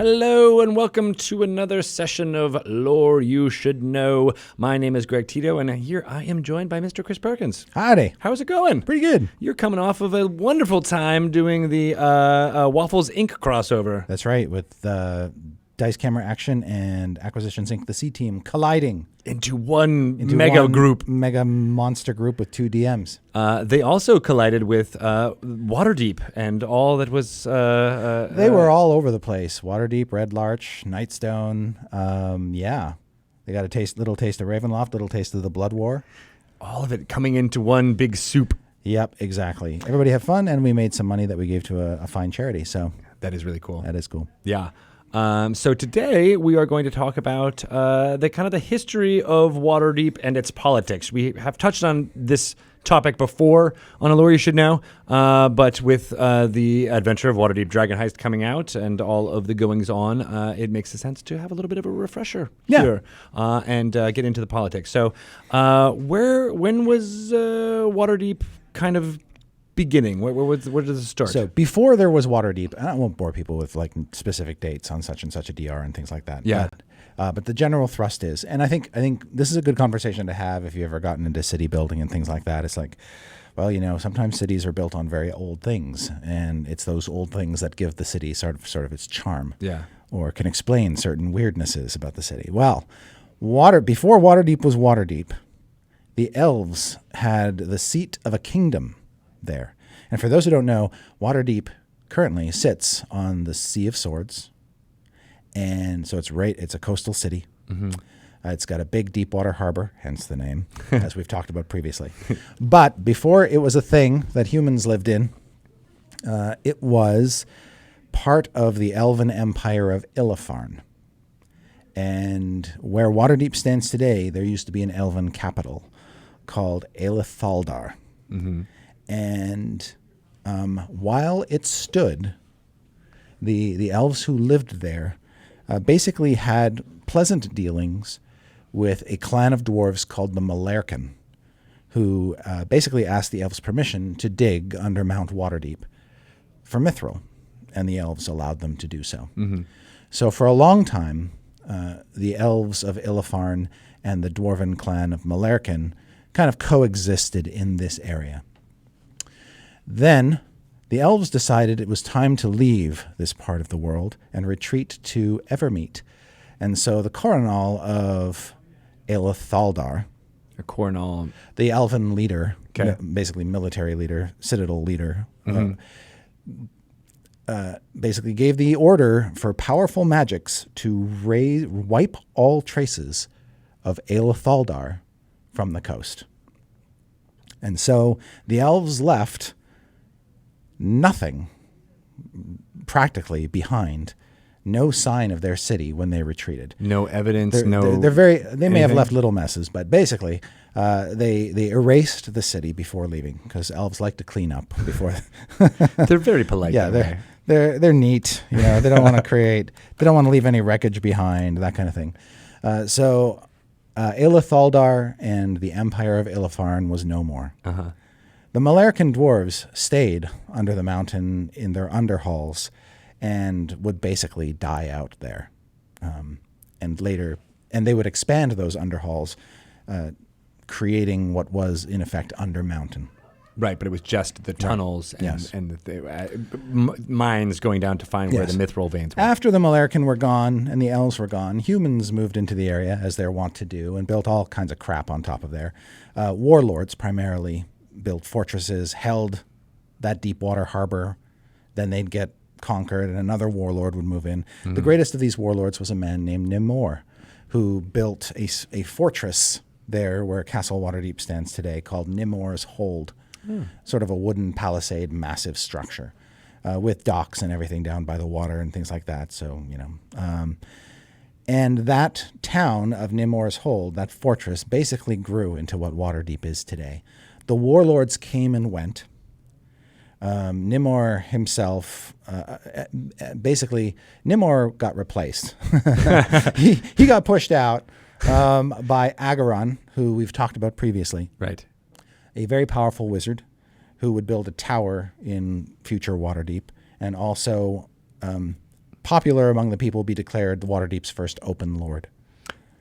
Hello and welcome to another session of Lore You Should Know. My name is Greg Tito, and here I am joined by Mr. Chris Perkins. Howdy. How's it going? Pretty good. You're coming off of a wonderful time doing the Waffles Inc. crossover. That's right, with Dice Camera Action and Acquisitions Inc., the C team, colliding Into one mega monster group with two DMs. They also collided with Waterdeep and all that was... they were all over the place. Waterdeep, Red Larch, Nightstone. Yeah. They got a little taste of Ravenloft, little taste of the Blood War. All of it coming into one big soup. Yep, exactly. Everybody had fun, and we made some money that we gave to a fine charity. So that is really cool. That is cool. Yeah. So today we are going to talk about the history of Waterdeep and its politics. We have touched on this topic before on A Lore You Should Know, but with the adventure of Waterdeep Dragon Heist coming out and all of the goings on, it makes sense to have a little bit of a refresher here and get into the politics. So when was Waterdeep kind of beginning? Where did this start? So before there was Waterdeep, and I won't bore people with like specific dates on such and such a DR and things like that. Yeah. But the general thrust is, and I think this is a good conversation to have if you've ever gotten into city building and things like that. It's like, well, sometimes cities are built on very old things, and it's those old things that give the city sort of its charm. Yeah. Or can explain certain weirdnesses about the city. Well, before Waterdeep was Waterdeep, the elves had the seat of a kingdom there. And for those who don't know, Waterdeep currently sits on the Sea of Swords. And so it's a coastal city. Mm-hmm. It's got a big deep water harbor, hence the name, as we've talked about previously. But before it was a thing that humans lived in, it was part of the elven empire of Illafarn. And where Waterdeep stands today, there used to be an elven capital called Eilithaldar. Mm-hmm. And while it stood, the elves who lived there basically had pleasant dealings with a clan of dwarves called the Malerken, who basically asked the elves permission to dig under Mount Waterdeep for mithril, and the elves allowed them to do so. Mm-hmm. So for a long time, the elves of Illafarn and the dwarven clan of Malerken kind of coexisted in this area. Then the elves decided it was time to leave this part of the world and retreat to Evermeet. And so the Coronal of Eilithaldar, the elven leader, basically military leader, citadel leader, basically gave the order for powerful magics to wipe all traces of Eilithaldar from the coast. And so the elves left nothing practically behind, no sign of their city when they retreated. No evidence, they may have left little messes, but basically they erased the city before leaving, because elves like to clean up before. They're very polite. Yeah, they're neat. They don't want to leave any wreckage behind, that kind of thing. So Eilithaldar and the Empire of Illafarn was no more. Uh-huh. The Malerken dwarves stayed under the mountain in their underhalls and would basically die out there. And they would expand those underhalls, creating what was, in effect, under mountain. Right, but it was just the tunnels and the mines going down to find where the mithril veins were. After the Malerken were gone and the elves were gone, humans moved into the area, as they're wont to do, and built all kinds of crap on top of there. Warlords primarily built fortresses, held that deep water harbor, then they'd get conquered and another warlord would move in. Mm-hmm. The greatest of these warlords was a man named Nimor, who built a fortress there where Castle Waterdeep stands today called Nimor's Hold, sort of a wooden palisade, massive structure with docks and everything down by the water and things like that. So, and that town of Nimor's Hold, that fortress, basically grew into what Waterdeep is today. The warlords came and went. Nimor himself, Nimor got replaced. he got pushed out by Agaron, who we've talked about previously. Right. A very powerful wizard who would build a tower in future Waterdeep and also popular among the people, be declared the Waterdeep's first open lord.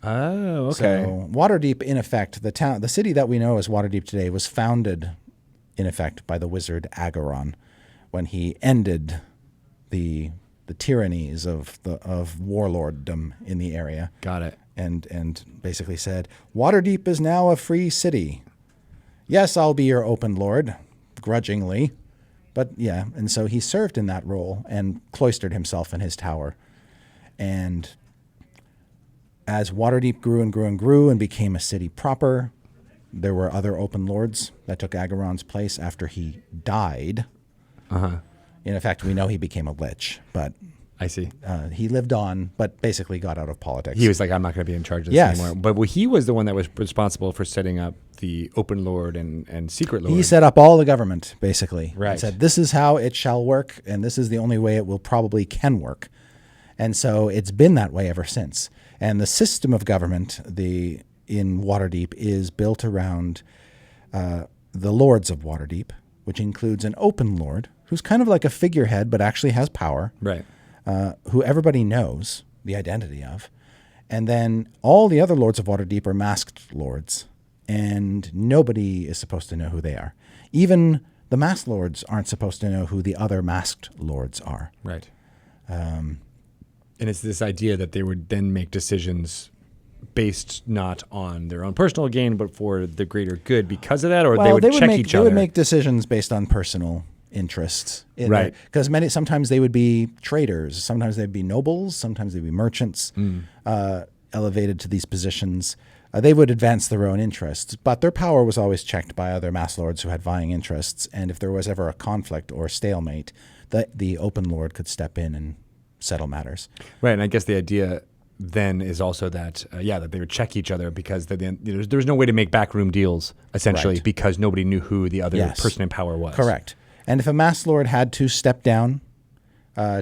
Oh, okay. So Waterdeep, in effect, the city that we know as Waterdeep today was founded, in effect, by the wizard Agaron when he ended the tyrannies of warlorddom in the area. Got it. And basically said, Waterdeep is now a free city. Yes, I'll be your open lord, grudgingly. But yeah, and so he served in that role and cloistered himself in his tower. And as Waterdeep grew and grew and grew and became a city proper, there were other open lords that took Agaron's place after he died. Uh-huh. In effect, we know he became a lich, but I see. he lived on, but basically got out of politics. He was like, I'm not going to be in charge of this anymore. But he was the one that was responsible for setting up the open lord and secret lord. He set up all the government, basically. Right. And said, this is how it shall work, and this is the only way it will probably can work. And so it's been that way ever since. And the system of government in Waterdeep is built around the Lords of Waterdeep, which includes an open lord, who's kind of like a figurehead, but actually has power. Right. Who everybody knows the identity of. And then all the other Lords of Waterdeep are masked lords, and nobody is supposed to know who they are. Even the masked lords aren't supposed to know who the other masked lords are. Right. And it's this idea that they would then make decisions based not on their own personal gain, but for the greater good because of that, or they would check each other. They would make decisions based on personal interests. Right. Because sometimes they would be traders, sometimes they'd be nobles, sometimes they'd be merchants elevated to these positions. They would advance their own interests, but their power was always checked by other mass lords who had vying interests. And if there was ever a conflict or stalemate, the open lord could step in and settle matters. Right, and I guess the idea then is also that, that they would check each other because there was no way to make backroom deals, essentially, Right. because nobody knew who the other person in power was. Correct. And if a mass lord had to step down,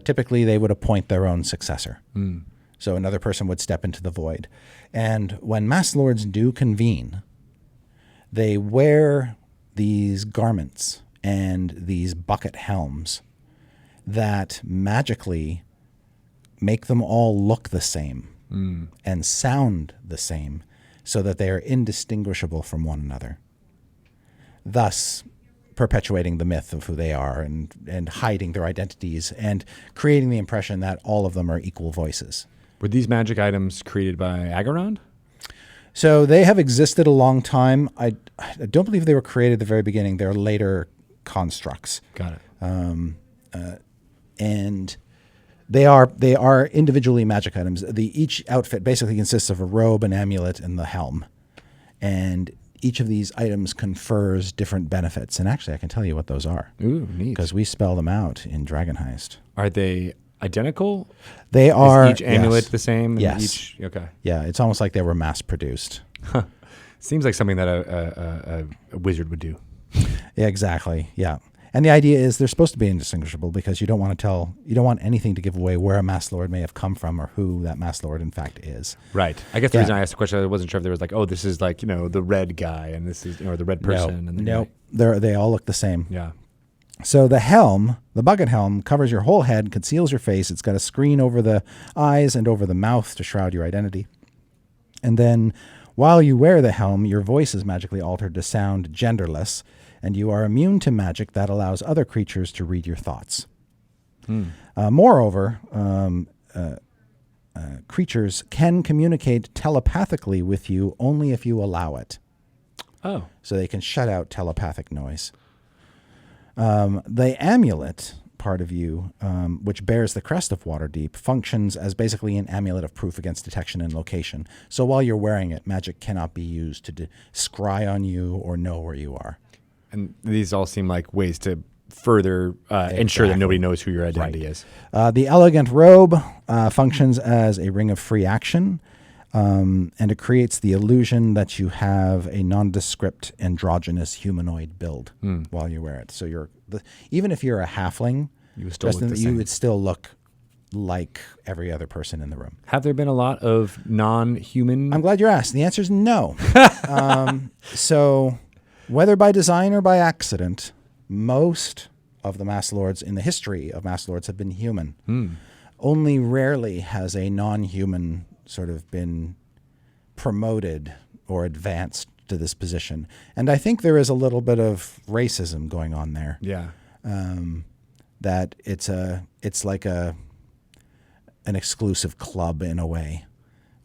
typically they would appoint their own successor. So another person would step into the void. And when mass lords do convene, they wear these garments and these bucket helms that magically make them all look the same and sound the same so that they are indistinguishable from one another, thus perpetuating the myth of who they are and hiding their identities and creating the impression that all of them are equal voices. Were these magic items created by Agaron? So they have existed a long time. I don't believe they were created at the very beginning. They're later constructs. Got it. And they are individually magic items. Each outfit basically consists of a robe, an amulet, and the helm. And each of these items confers different benefits. And actually, I can tell you what those are. Ooh, neat. Because we spell them out in Dragon Heist. Are they identical? They are. Is each amulet the same? And Yes. Okay. Yeah, it's almost like they were mass produced. Seems like something that a wizard would do. Yeah, exactly. Yeah. And the idea is they're supposed to be indistinguishable because you don't want anything to give away where a mass lord may have come from or who that mass lord in fact is. Right. I guess the reason I asked the question, I wasn't sure if there was like, oh, this is like, the red guy and this is, or the red person. No, they all look the same. Yeah. So the helm, the bucket helm, covers your whole head, conceals your face. It's got a screen over the eyes and over the mouth to shroud your identity. And then while you wear the helm, your voice is magically altered to sound genderless, and you are immune to magic that allows other creatures to read your thoughts. Moreover, creatures can communicate telepathically with you only if you allow it. Oh. So they can shut out telepathic noise. The amulet part of you, which bears the crest of Waterdeep, functions as basically an amulet of proof against detection and location. So while you're wearing it, magic cannot be used to scry on you or know where you are. And these all seem like ways to further ensure that nobody knows who your identity is. The elegant robe functions as a ring of free action, and it creates the illusion that you have a nondescript androgynous humanoid build while you wear it. So even if you're a halfling, you would still look like every other person in the room. Have there been a lot of non-human? I'm glad you asked. The answer is no. So whether by design or by accident, most of the Mass Lords in the history of Mass Lords have been human. only rarely has a non-human sort of been promoted or advanced to this position. And I think there is a little bit of racism going on there. Yeah. That it's like an exclusive club in a way,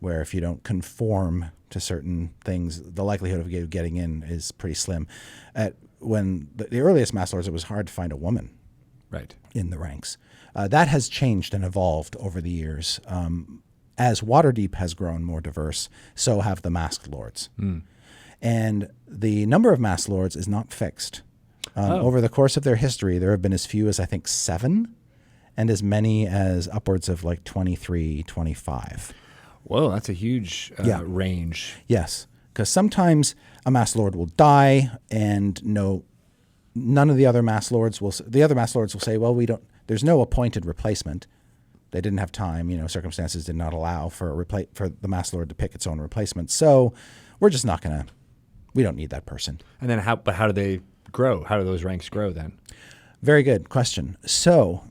where if you don't conform to certain things, the likelihood of you getting in is pretty slim. When the earliest Mass Lords, it was hard to find a woman Right. in the ranks. That has changed and evolved over the years. As Waterdeep has grown more diverse, so have the Masked Lords. And the number of Masked Lords is not fixed. Over the course of their history, there have been as few as, I think, 7, and as many as upwards of like 23, 25. Whoa, that's a huge range. Yes, because sometimes a Masked Lord will die, and none of the other Masked Lords will. The other Masked Lords will say, "Well, we don't. There's no appointed replacement. They didn't have time. Circumstances did not allow for the Masked Lord to pick its own replacement. So we're just not gonna. We don't need that person." And then how do they grow? How do those ranks grow then? Very good question. So,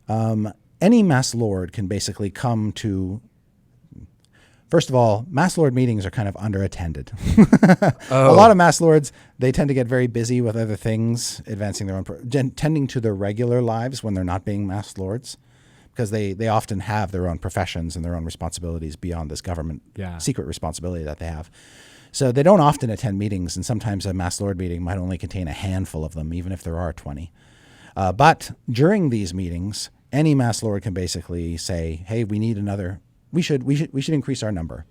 any Masked Lord can basically come to. First of all, Masked Lord meetings are kind of underattended. A lot of Masked Lords, they tend to get very busy with other things, advancing their own, tending to their regular lives when they're not being Masked Lords, because they often have their own professions and their own responsibilities beyond this government secret responsibility that they have. So they don't often attend meetings, and sometimes a Masked Lord meeting might only contain a handful of them, even if there are 20. But during these meetings, any Masked Lord can basically say, "Hey, we need another. We should increase our number.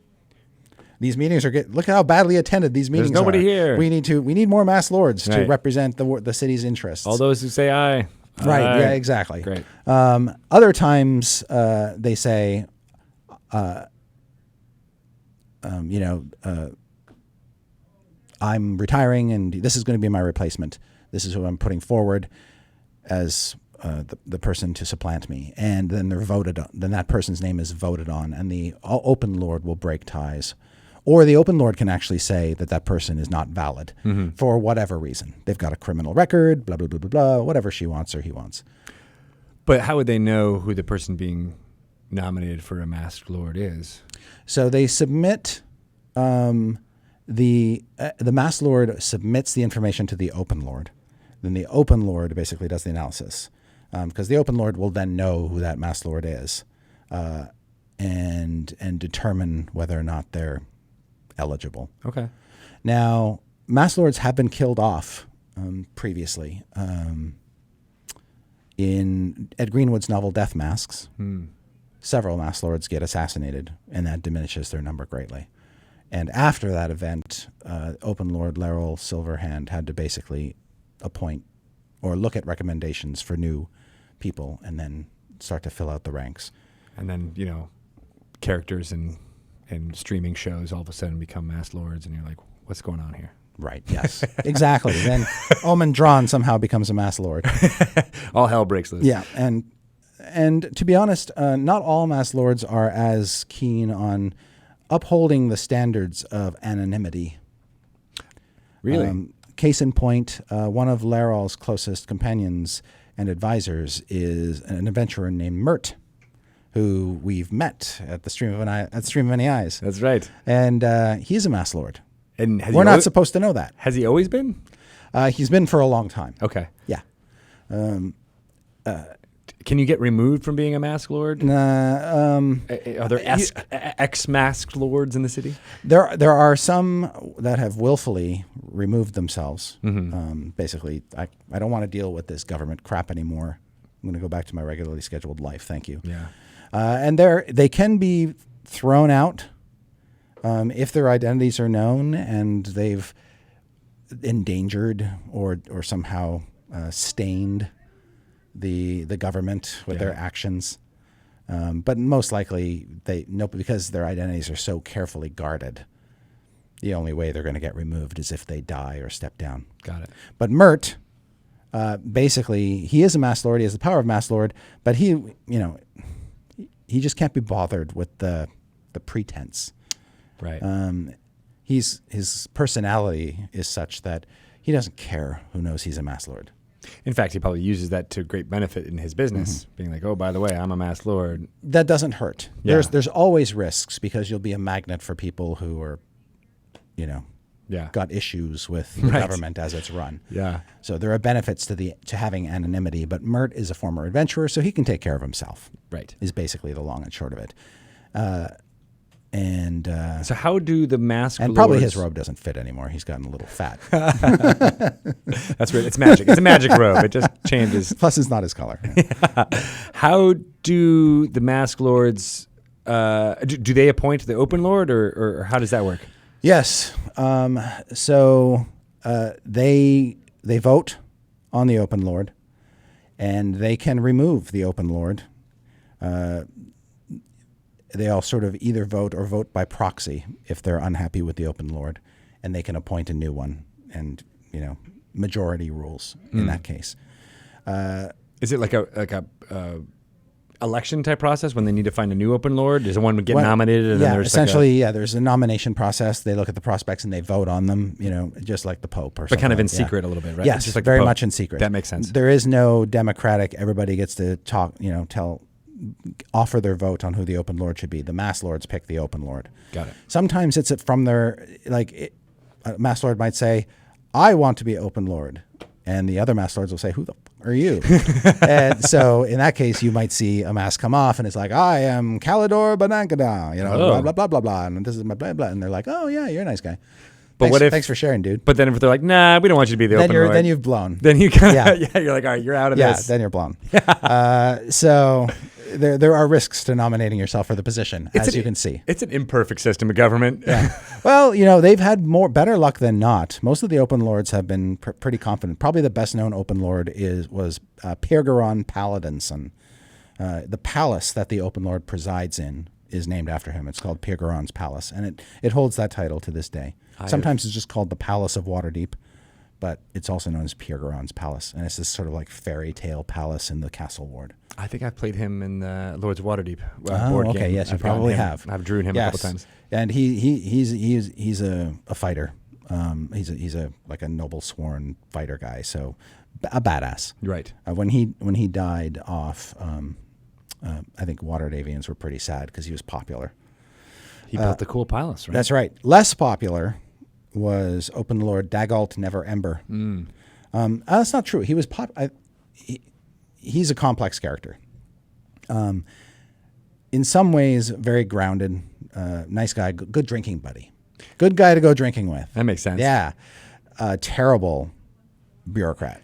These meetings look how badly attended these meetings are. There's nobody here. We need more Masked Lords to represent the city's interests." All those who say aye. Right. Aye. Yeah, exactly. Great. Other times they say, "I'm retiring, and this is going to be my replacement. This is who I'm putting forward as the person to supplant me." And then they're voted on. Then that person's name is voted on, and the Open Lord will break ties. Or the Open Lord can actually say that person is not valid for whatever reason. They've got a criminal record, blah, blah, blah, blah, blah, whatever she wants or he wants. But how would they know who the person being nominated for a Masked Lord is? So they submit, the Masked Lord submits the information to the Open Lord. Then the Open Lord basically does the analysis. Because the Open Lord will then know who that Masked Lord is and determine whether or not they're eligible. Okay. Now, Masked Lords have been killed off previously. In Ed Greenwood's novel Death Masks, several Masked Lords get assassinated, and that diminishes their number greatly. And after that event, Open Lord Laryl Silverhand had to basically appoint or look at recommendations for new people and then start to fill out the ranks. And then, characters in streaming shows all of a sudden become Masked Lords, and you're like, what's going on here? Right, yes. Exactly. Then Omen Dran somehow becomes a Masked Lord. All hell breaks loose. Yeah, and to be honest, not all Masked Lords are as keen on upholding the standards of anonymity. Really? Case in point, one of Laral's closest companions and advisors is an adventurer named Mert, who we've met at the Stream of Many Eyes. That's right. And he's a Masked Lord. And we're not supposed to know that. Has he always been? He's been for a long time. Okay. Yeah. Can you get removed from being a Masked Lord? Are there ex-Masked Lords in the city? There are some that have willfully removed themselves. Basically, I don't want to deal with this government crap anymore. I'm going to go back to my regularly scheduled life. Thank you. Yeah. And they can be thrown out if their identities are known and they've endangered or somehow stained the government with their actions. But most likely because their identities are so carefully guarded, the only way they're going to get removed is if they die or step down. Got it. But Mert, basically, he is a Masked Lord. He has the power of Masked Lord, but he just can't be bothered with the pretense. Right. His personality is such that he doesn't care who knows he's a Masked Lord. In fact, he probably uses that to great benefit in his business, being like, oh, by the way, I'm a masked lord. That doesn't hurt. Yeah. There's always risks because you'll be a magnet for people who are, got issues with the government as it's run. Yeah. So there are benefits to having anonymity, but Mert is a former adventurer, so he can take care of himself. Right. Is basically the long and short of it. So how do the masked and lords... probably his robe doesn't fit anymore. He's gotten a little fat. That's weird. It's magic. It's a magic robe. It just changes. Plus, it's not his color. How do the masked lords... do they appoint the open lord, or how does that work? Yes. So they vote on the open lord, and they can remove the open lord. They all sort of either vote or vote by proxy if they're unhappy with the open lord, and they can appoint a new one. And majority rules in that case. Is it like a election type process when they need to find a new open lord? Does one get nominated? And then there's essentially, there's a nomination process. They look at the prospects and they vote on them. Just like the Pope, or but kind of in like, secret a little bit, right? Yes, just like very much in secret. That makes sense. There is no democratic. Everybody gets to talk. Offer their vote on who the open lord should be. The masked lords pick the open lord. Got it. Sometimes it's from their a masked lord might say, "I want to be open lord," and the other masked lords will say, "Who the f- are you?" And so in that case, you might see a mask come off, and it's like, "I am Calidor Banankada," blah blah blah blah blah, and this is my blah blah, and they're like, "Oh yeah, you're a nice guy." But thanks for sharing, dude. But then if they're like, "Nah, we don't want you to be the open lord," then you've blown. Then you kind of you're like, "All right, you're out of this." Yeah, then you're blown. So there are risks to nominating yourself for the position, as you can see. It's an imperfect system of government. Yeah. Well, they've had better luck than not. Most of the open lords have been pretty confident. Probably the best known open lord was Pirgaron Paladinson. The palace that the open lord presides in is named after him. It's called Pirgaron's Palace, and it holds that title to this day. Sometimes it's just called the Palace of Waterdeep, but it's also known as Pirgaron's Palace, and it's this sort of like fairy tale palace in the Castle Ward. I think I've played him in the Lords of Waterdeep board game. Yes, you probably have. I've drew him a couple times, and he's a fighter. He's a noble sworn fighter guy, so a badass. Right. When he died off, I think Waterdavians were pretty sad because he was popular. He built the cool palace, right? That's right. Less popular was Open Lord Dagalt Never Ember. That's not true. He was he's a complex character. In some ways, very grounded, nice guy, good drinking buddy. Good guy to go drinking with. That makes sense. Yeah. Terrible bureaucrat.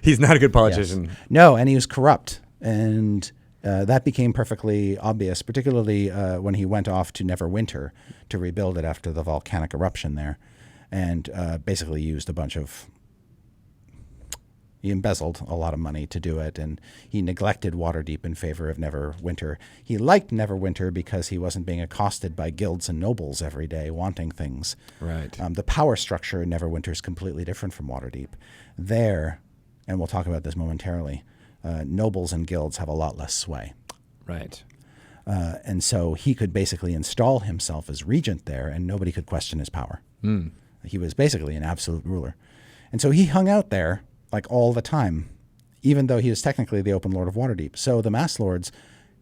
He's not a good politician. Yes. No, and he was corrupt. And that became perfectly obvious, particularly when he went off to Neverwinter to rebuild it after the volcanic eruption there, and basically used a bunch of... He embezzled a lot of money to do it, and he neglected Waterdeep in favor of Neverwinter. He liked Neverwinter because he wasn't being accosted by guilds and nobles every day wanting things. Right. The power structure in Neverwinter is completely different from Waterdeep. There, and we'll talk about this momentarily, nobles and guilds have a lot less sway. Right. And so he could basically install himself as regent there, and nobody could question his power. He was basically an absolute ruler. And so he hung out there like all the time, even though he was technically the open lord of Waterdeep. So the masked lords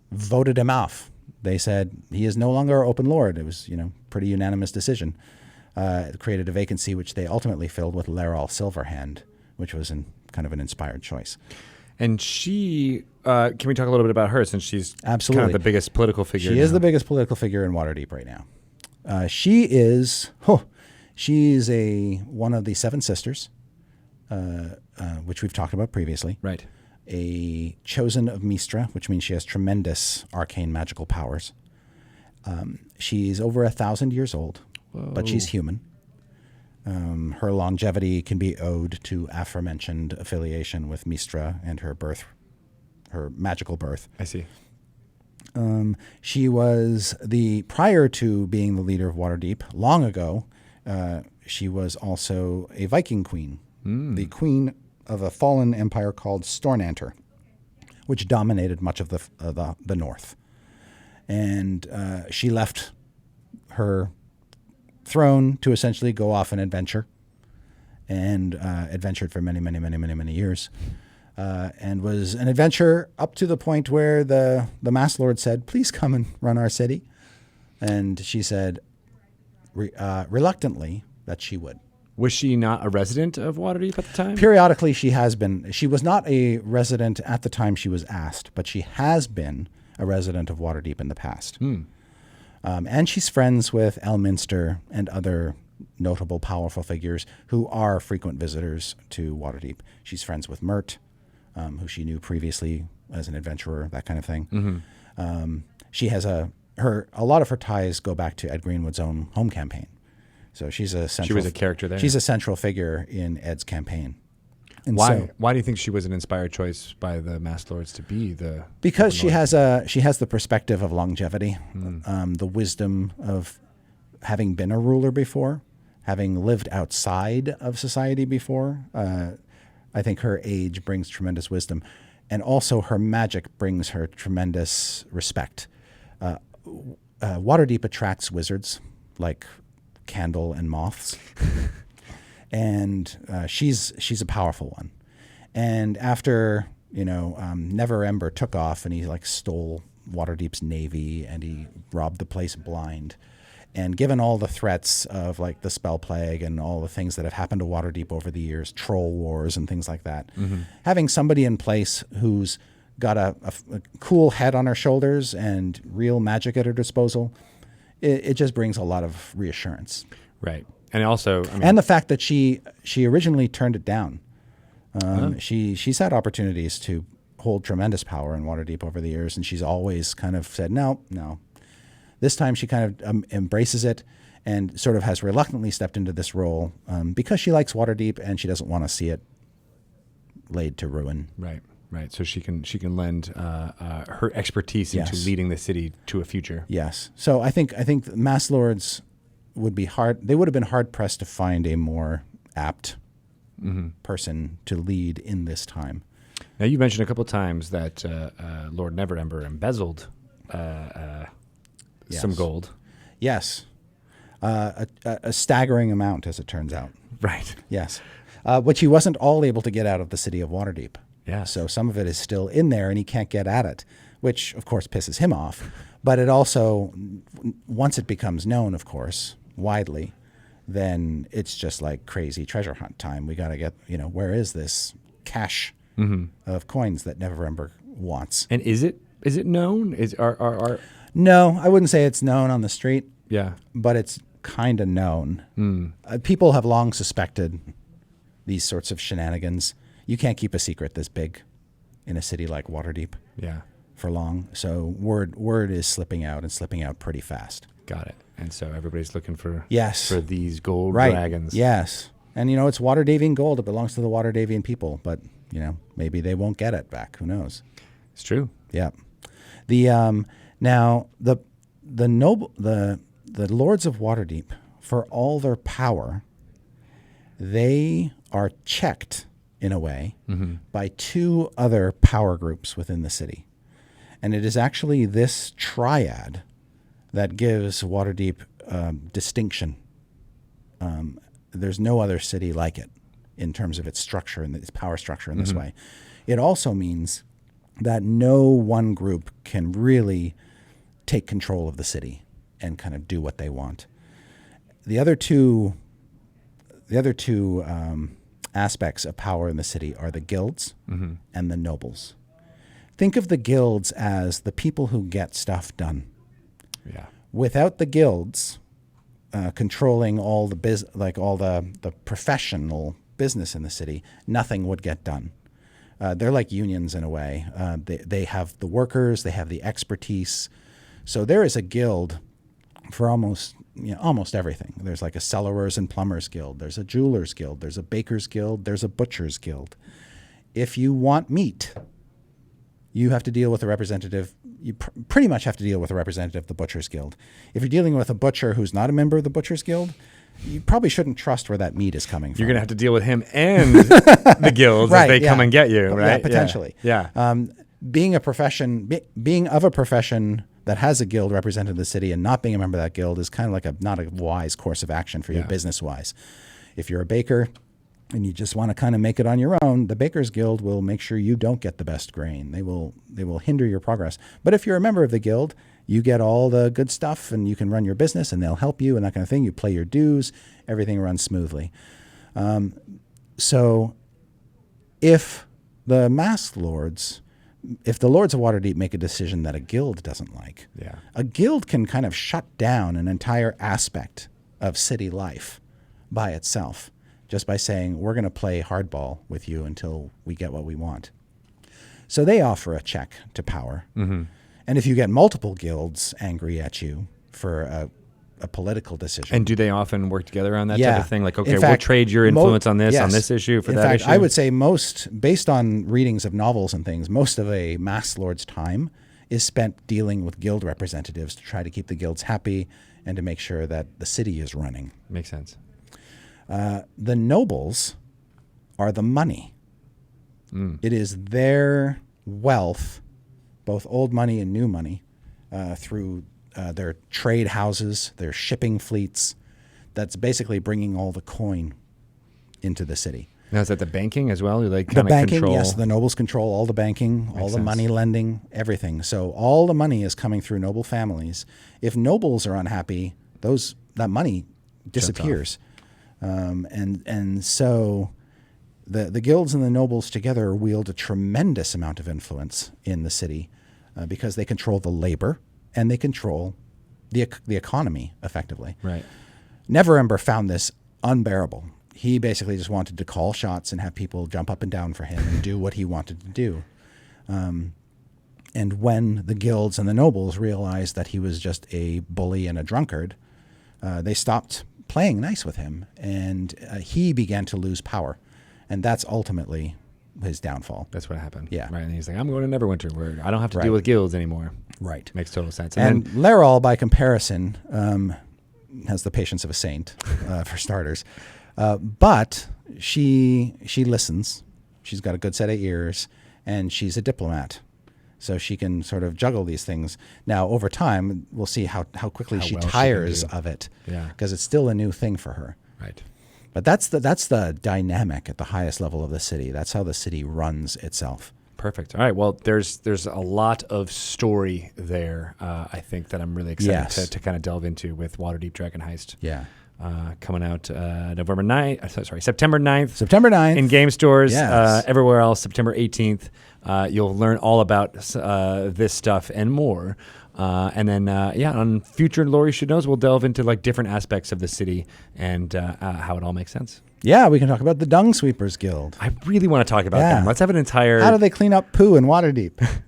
voted him off. They said he is no longer open lord. It was, pretty unanimous decision. It created a vacancy, which they ultimately filled with Laeral Silverhand, which was kind of an inspired choice. And she, can we talk a little bit about her, since she's absolutely kind of the biggest political figure? She is the biggest political figure in Waterdeep right now. She's one of the Seven Sisters, which we've talked about previously. Right. A chosen of Mistra, which means she has tremendous arcane magical powers. She's over 1,000 years old, but she's human. Her longevity can be owed to aforementioned affiliation with Mistra and her magical birth. I see. She was prior to being the leader of Waterdeep, long ago, she was also a Viking queen, the queen of a fallen empire called Stornanter, which dominated much of the north. And she left her throne to essentially go off and adventure. and adventured for many years. And was an adventurer up to the point where the Mass Lord said, "Please come and run our city." And she said, reluctantly, that she would. Was she not a resident of Waterdeep at the time? Periodically, she has been. She was not a resident at the time she was asked, but she has been a resident of Waterdeep in the past. And she's friends with Elminster and other notable, powerful figures who are frequent visitors to Waterdeep. She's friends with Mert, who she knew previously as an adventurer, that kind of thing. She has a lot of her ties go back to Ed Greenwood's own home campaign. So she's a central. She was a character there. She's a central figure in Ed's campaign. And why? Why do you think she was an inspired choice by the Mass Lords to be the? Because she has the perspective of longevity, the wisdom of having been a ruler before, having lived outside of society before. I think her age brings tremendous wisdom, and also her magic brings her tremendous respect. Waterdeep attracts wizards like Candle and moths. And she's a powerful one. And after, Never Ember took off and he stole Waterdeep's navy and he robbed the place blind. And given all the threats of the spell plague and all the things that have happened to Waterdeep over the years, troll wars and things like that, having somebody in place who's got a cool head on her shoulders and real magic at her disposal, it just brings a lot of reassurance. Right. And also, and the fact that she originally turned it down. She's had opportunities to hold tremendous power in Waterdeep over the years, and she's always kind of said, no. This time she kind of embraces it and sort of has reluctantly stepped into this role because she likes Waterdeep and she doesn't want to see it laid to ruin. Right. So she can lend her expertise into leading the city to a future. Yes. So I think Mass Lords would be hard. They would have been hard pressed to find a more apt person to lead in this time. Now you mentioned a couple of times that Lord Neverember embezzled some gold. Yes, a staggering amount, as it turns out. Right. Yes, which he wasn't all able to get out of the city of Waterdeep. Yeah. So some of it is still in there, and he can't get at it, which of course pisses him off. But it also, once it becomes known, of course, widely, then it's just like crazy treasure hunt time. We got to get, where is this cache of coins that Neverember wants? And is it known? No, I wouldn't say it's known on the street. Yeah. But it's kind of known. People have long suspected these sorts of shenanigans. You can't keep a secret this big in a city like Waterdeep. Yeah. For long. So word is slipping out and slipping out pretty fast. Got it. And so everybody's looking for these gold right. dragons. Yes. And it's Waterdevian gold. It belongs to the Waterdevian people, but maybe they won't get it back. Who knows? It's true. Yeah. The now the Lords of Waterdeep, for all their power, they are checked in a way by two other power groups within the city. And it is actually this triad that gives Waterdeep distinction. There's no other city like it in terms of its structure and its power structure in this way. It also means that no one group can really take control of the city and kind of do what they want. The other two aspects of power in the city are the guilds and the nobles. Think of the guilds as the people who get stuff done. Yeah. Without the guilds controlling all the professional business in the city, nothing would get done. They're like unions in a way. They have the workers, they have the expertise. So there is a guild for almost everything. There's like a cellarers and plumbers guild. There's a jewelers guild. There's a bakers guild. There's a butchers guild. If you want meat, you have to deal with a representative. You pretty much have to deal with a representative of the butchers guild. If you're dealing with a butcher who's not a member of the butchers guild, you probably shouldn't trust where that meat is coming from. You're going to have to deal with him and the guilds as they come and get you, right? Yeah, potentially. Yeah. Being of a profession that has a guild represented in the city and not being a member of that guild is kind of like not a wise course of action for you business-wise. If you're a baker, and you just want to kind of make it on your own, the Bakers Guild will make sure you don't get the best grain. They will hinder your progress. But if you're a member of the guild, you get all the good stuff, and you can run your business, and they'll help you and that kind of thing. You play your dues, everything runs smoothly. So if the Masked Lords, if the Lords of Waterdeep make a decision that a guild doesn't like, a guild can kind of shut down an entire aspect of city life by itself, just by saying, we're going to play hardball with you until we get what we want. So they offer a check to power. Mm-hmm. And if you get multiple guilds angry at you for a political decision. And do they often work together on that type of thing? Like, okay, fact, we'll trade your influence on this issue for that issue? I would say based on readings of novels and things, most of a Masked Lord's time is spent dealing with guild representatives to try to keep the guilds happy and to make sure that the city is running. Makes sense. The nobles are the money. It is their wealth, both old money and new money, through their trade houses, their shipping fleets, that's basically bringing all the coin into the city. Now, is that the banking as well? Like The kind of banking, control? yes, the nobles control all the banking, all the money lending, everything. So all the money is coming through noble families. If nobles are unhappy, that money disappears. And so the guilds and the nobles together wield a tremendous amount of influence in the city because they control the labor and they control the economy effectively. Right. Neverember found this unbearable. He basically just wanted to call shots and have people jump up and down for him and do what he wanted to do. And when the guilds and the nobles realized that he was just a bully and a drunkard, they stopped playing nice with him, and he began to lose power. And that's ultimately his downfall. That's what happened. Yeah. Right. And he's like, I'm going to Neverwinter where I don't have to deal with guilds anymore. Right. Makes total sense. And then Laeral, by comparison, has the patience of a saint, for starters. But she listens. She's got a good set of ears, and she's a diplomat. So she can sort of juggle these things. Now, over time, we'll see how quickly she tires of it. Yeah. Because it's still a new thing for her. Right. But that's the dynamic at the highest level of the city. That's how the city runs itself. Perfect. All right. Well, there's a lot of story there, I think, that I'm really excited to kind of delve into with Waterdeep Dragon Heist. Yeah. Coming out September 9th. September 9th. In game stores, Yes. everywhere else, September 18th. You'll learn all about this stuff and more. And then, on future Lore You Should Knows, we'll delve into like different aspects of the city and how it all makes sense. Yeah, we can talk about the Dung Sweepers Guild. I really want to talk about them. Let's have an entire... How do they clean up poo in Waterdeep?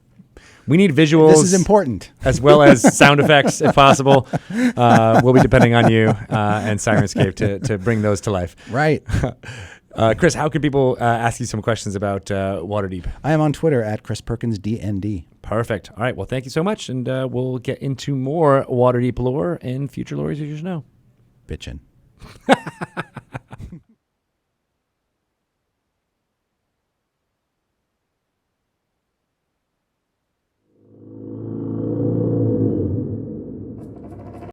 We need visuals. This is important. As well as sound effects, if possible. We'll be depending on you and Sirenscape to bring those to life. Right. Chris, how can people ask you some questions about Waterdeep? I am on Twitter at Chris Perkins DND. Perfect. All right. Well, thank you so much. And we'll get into more Waterdeep lore and future lores you should know. Bitchin'.